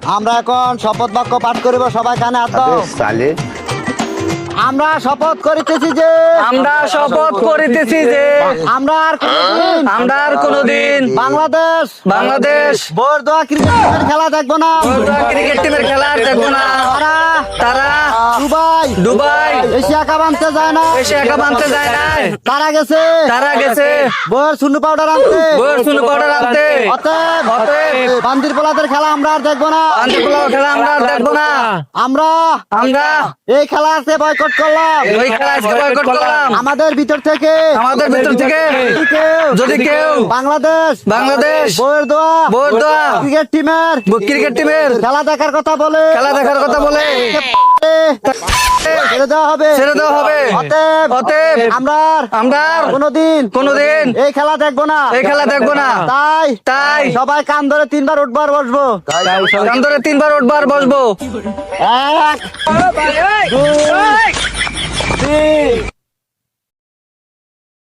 আমরা এখন শপথ বাক্য পাঠ করিব, সবাই কানে হাত দাও। साले আমরা শপথ করিতেছি যে আমরা শপথ করিতেছি যে আমরা আর কোনোদিন বাংলাদেশ বরদোয়া ক্রিকেট খেলা দেখবো না। ক্রিকেট টিমের খেলা আর দেখবো না। তারা দুবাই এশিয়া কাপ আনতে যায় না। তারা গেছে বর সুন্নু পাউডার আনতে। অতএব বান্দির পোলাদের খেলা আমরা আর দেখবো না। আমরা এই খেলা আছে বয়কট করলাম। আমাদের ভিতর থেকে যদি কেউ বাংলাদেশ বরদোয়া ক্রিকেট টিমের খেলা দেখার কথা বলে ছেড়ে দেওয়া হবে। অতএব আমরা কোনোদিন এই খেলা দেখবো না। তাই সবাই কান ধরে 3 বার উঠবার বসবো। 3 বার উঠবার বসবো। 1 2 3